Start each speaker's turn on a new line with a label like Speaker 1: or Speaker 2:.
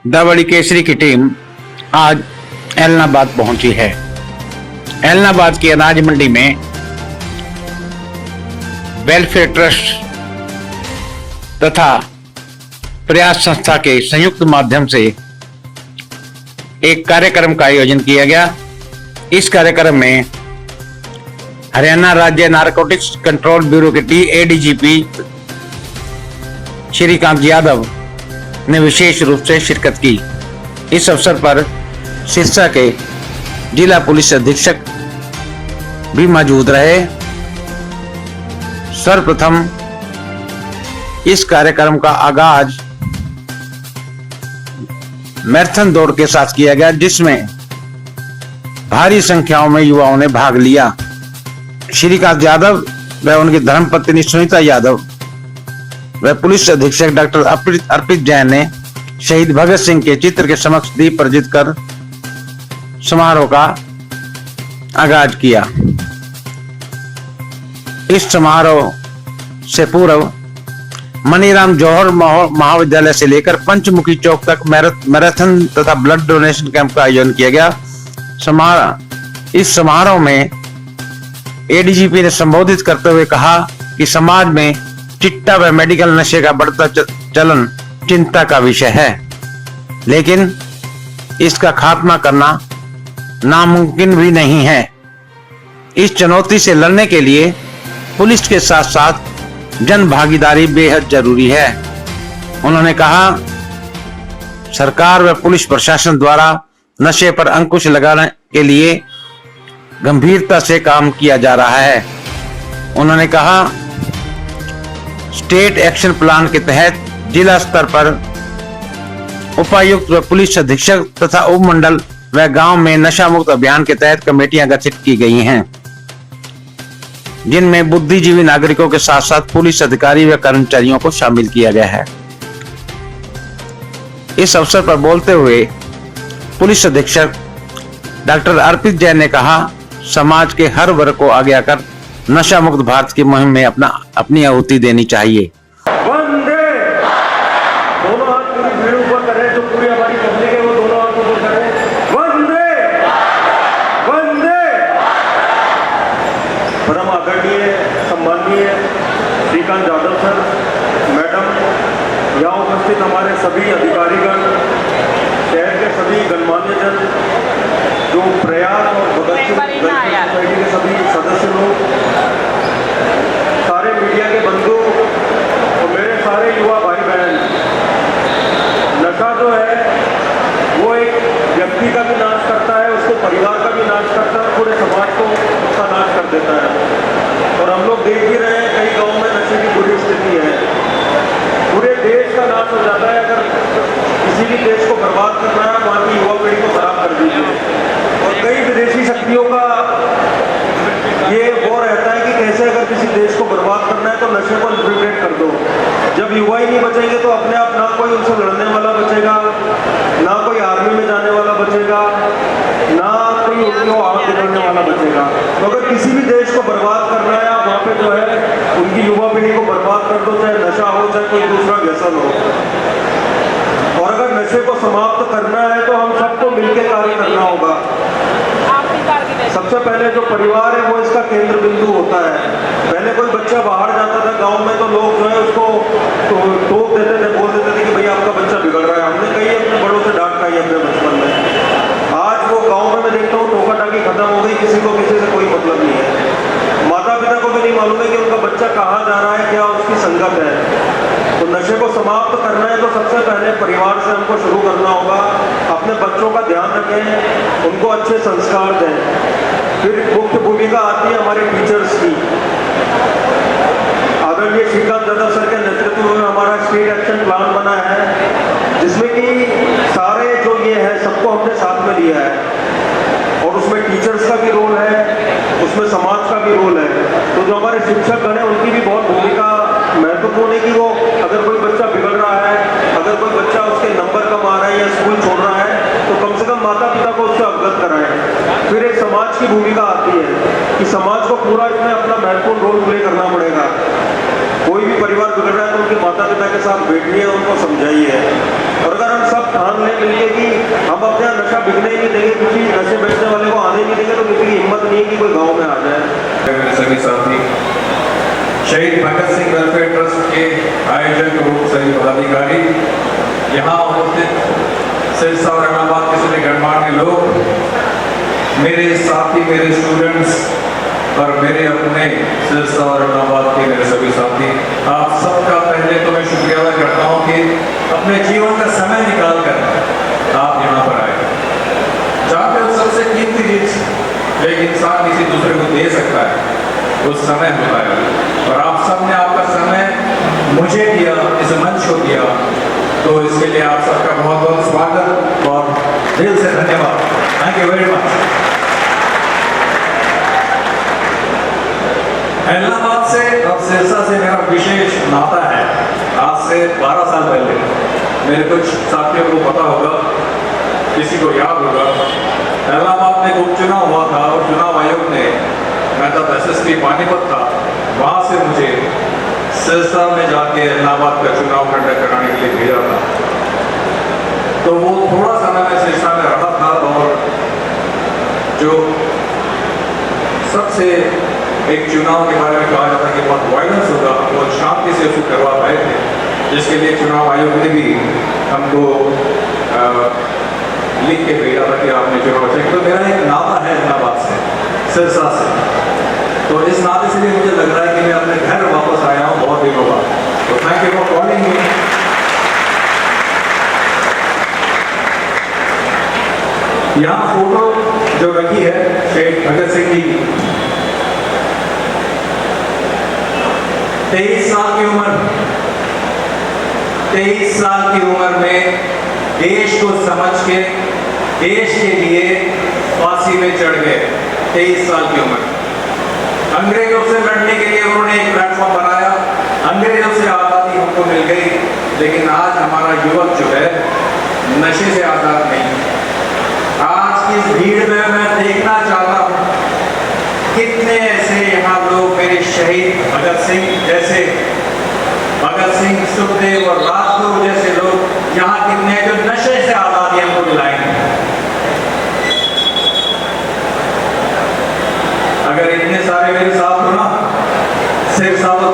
Speaker 1: The बड़ी केसरी की team आज एलनाबाद पहुंची है। एलनाबाद की अनाज मंडी में वेलफेयर ट्रस्ट तथा प्रयास संस्था के संयुक्त माध्यम से एक कार्यक्रम का आयोजन किया गया। इस कार्यक्रम में हरियाणा राज्य नारकोटिक्स कंट्रोल ब्यूरो के एडीजीपी श्रीकांत यादव ने विशेष रूप से शिरकत की। इस अवसर पर सिरसा के जिला पुलिस अधीक्षक भी मौजूद रहे। सर्वप्रथम इस कार्यक्रम का आगाज मैराथन दौड़ के साथ किया गया, जिसमें भारी संख्याओं में युवाओं ने भाग लिया। श्रीकांत यादव व उनकी धर्मपत्नी सुनीता यादव व पुलिस अधीक्षक डॉक्टर अर्पित जैन ने शहीद भगत सिंह के चित्र के समक्ष दीप प्रज्वलित कर समारोह का आगाज किया। इस समारोह से पूर्व मनीराम जौहर महाविद्यालय से लेकर पंचमुखी चौक तक मैराथन तथा ब्लड डोनेशन कैंप का आयोजन किया गया। इस समारोह में एडीजीपी ने संबोधित करते हुए कहा कि समाज में चिट्टा व मेडिकल नशे का बढ़ता चलन चिंता का विषय है, लेकिन इसका खात्मा करना नामुमकिन भी नहीं है। इस चुनौती से लड़ने के लिए पुलिस के साथ साथ जन भागीदारी बेहद जरूरी है। उन्होंने कहा, सरकार व पुलिस प्रशासन द्वारा नशे पर अंकुश लगाने के लिए गंभीरता से काम किया जा रहा है। उन्होंने कहा, स्टेट एक्शन प्लान के तहत जिला स्तर पर उपायुक्त व पुलिस अधीक्षक तथा उपमंडल व गांव में नशा मुक्त अभियान के तहत कमेटियां गठित की गई हैं, जिनमें बुद्धिजीवी नागरिकों के साथ साथ पुलिस अधिकारी व कर्मचारियों को शामिल किया गया है। इस अवसर पर बोलते हुए पुलिस अधीक्षक डॉक्टर अर्पित जैन ने कहा, समाज के हर वर्ग को आगे आकर नशा मुक्त भारत की मुहिम में अपनी आहुति देनी चाहिए।
Speaker 2: वंदे, दोनों हाथ पूरी भीड़ ऊपर करें, जो पूरी हमारी पब्लिक है वो दोनों हाथ ऊपर करें। वंदे वंदे। परम आदरणीय सम्माननीय श्रीकांत यादव सर, मैडम, यहाँ उपस्थित हमारे सभी अधिकारीगण, शहर के सभी गणमान्य जन, जो प्रयास और भगत सिंह सोसाइटी के सभी सदस्य लोग, सारे मीडिया के बंधु और मेरे सारे युवा भाई बहन, नशा जो है वो एक व्यक्ति का भी नाश करता है, उसके परिवार का भी नाश करता है, पूरे समाज को उसका नाश कर देता है। और हम लोग देख ही रहे हैं, कई गाँव में नशे की बुरी स्थिति है, पूरे देश का नाश हो जाता है। अगर किसी भी देश को बर्बाद करना है, वहाँ की युवा पीढ़ी को खराब कर दीजिए। और कई विदेशी शक्तियों का ये वो रहता है कि कैसे अगर किसी देश को बर्बाद करना है तो नशे को इन्फ्लिक्ट कर दो। जब युवा ही नहीं बचेंगे तो अपने आप ना कोई उनसे लड़ने वाला बचेगा, ना कोई आर्मी में जाने वाला बचेगा, ना कोई उनको आग दिखाने वाला बचेगा। तो अगर किसी भी देश को बर्बाद करना है, आप वहाँ पे जो है उनकी युवा पीढ़ी को बर्बाद कर दो, चाहे नशा हो चाहे कोई दूसरा व्यसन हो। और अगर नशे को समाप्त करना है तो हम सबको मिलकर कार्य करना होगा। सबसे पहले जो परिवार है वो इसका केंद्र बिंदु होता है। पहले कोई बच्चा बाहर जाता था गांव में तो लोग जो है उसको टोक देते थे, बोल देते थे कि भैया आपका बच्चा बिगड़ रहा है। हमने कई अपने बड़ों से डांट खाई अपने बचपन में। आज वो गांव में मैं देखता हूँ टोका टाकी खत्म हो गई, किसी को किसी से कोई मतलब नहीं है। माता पिता को भी नहीं मालूम है कि उनका बच्चा कहाँ जा रहा है, क्या उसकी संगत है। तो नशे को समाप्त करना है तो सबसे पहले परिवार से हमको शुरू करना होगा। अपने बच्चों का ध्यान रखें, उनको अच्छे संस्कार दें। फिर मुख्य भूमिका आती है हमारे टीचर्स की। आदरणीय श्रीकांत यादव सर के नेतृत्व में हमारा स्टेट एक्शन प्लान बना है, जिसमें कि सारे जो ये है सबको हमने साथ में लिया है। और उसमें टीचर्स का भी रोल है, उसमें समाज का भी रोल है। तो जो हमारे शिक्षक गण है उनकी भी बहुत भूमिका महत्वपूर्ण है कि वो अगर कोई बच्चा बिगड़ रहा है, अगर कोई बच्चा उसके नंबर कम आ रहा है या स्कूल छोड़ रहा है, तो कम से कम माता पिता को उससे अवगत कराएं। फिर एक समाज की भूमिका आती है कि समाज को पूरा इसमें अपना महत्वपूर्ण रोल प्ले करना पड़ेगा। कोई भी परिवार बिगड़ रहा है तो उनके माता पिता के साथ बैठिए, उनको समझाइए। और अगर हम सब ठान लें मिलिए कि हम अपने यहाँ नशा बिकने ही नहीं देंगे, किसी नशे बेचने वाले को आने नहीं देंगे, तो किसी की हिम्मत नहीं है कि कोई गाँव में आ जाए।
Speaker 3: मेरे सभी साथी, शहीद भगत सिंह वेलफेयर ट्रस्ट के आयोजक रूप सभी पदाधिकारी, यहाँ उपस्थित सिरसा और औरंगाबाद के सभी गणमान्य लोग, मेरे साथी, मेरे स्टूडेंट्स और मेरे अपने सिरसा और औरंगाबाद के मेरे सभी साथी, आप सबका पहले तो मैं शुक्रिया अदा करता हूँ कि अपने जीवन का समय निकाल कर आप यहाँ पर आए। जहाँ पे सबसे कीमती चीज एक इंसान किसी दूसरे को दे सकता है वो समय होता है, और आप सबने आपका समय मुझे दिया, इस मंच को दिया, तो इसके लिए आप सबका बहुत बहुत स्वागत और दिल से धन्यवाद। Thank you very much. Allahabad से और सिरसा से मेरा विशेष नाता है। आज से 12 साल पहले मेरे कुछ साथियों को पता होगा, किसी को याद होगा, इलाहाबाद में उपचुनाव हुआ था और चुनाव आयोग ने, मैं तब SSP पानीपत था, वहाँ से मुझे सिरसा में जाके इलाहाबाद का चुनाव कंडक्ट कराने के लिए भेजा था। तो वो थोड़ा समय में सिरसा में रहा था, और जो सबसे एक चुनाव के बारे में कहा जाता है कि बहुत वायलेंस होगा, वो शांति से उसको करवा पाए थे, जिसके लिए चुनाव आयोग ने भी हमको लिख के भेजा था कि आपने चुनाव चाहिए। तो मेरा एक नाता है इलाहाबाद से, सिरसा से, तो इस नाते से भी मुझे लग रहा है कि मैं अपने घर वापस आया हूँ बहुत दिनों बाद। तो thank you for calling me. यहाँ फोटो जो रखी है शहीद भगत सिंह जी की, 23 साल की उम्र, 23 साल की उम्र में देश को समझ के देश के लिए फांसी में चढ़ गए। 23 साल की उम्र, अंग्रेजों से लड़ने के लिए उन्होंने एक प्लेटफॉर्म बनाया, अंग्रेजों से आज़ादी हमको मिल गई, लेकिन आज हमारा युवक जो है नशे से आज़ाद नहीं। आज की इस भीड़ में मैं देखना चाहता हूँ कितने ऐसे यहाँ लोग मेरे शहीद भगत सिंह जैसे, भगत सिंह, सुखदेव और राजगुरु जैसे लोग यहाँ कितने जो नशे से आज़ादी हमको दिलाएंगे। अगर इतने सारे मेरे साथ हो ना, सिरसा तो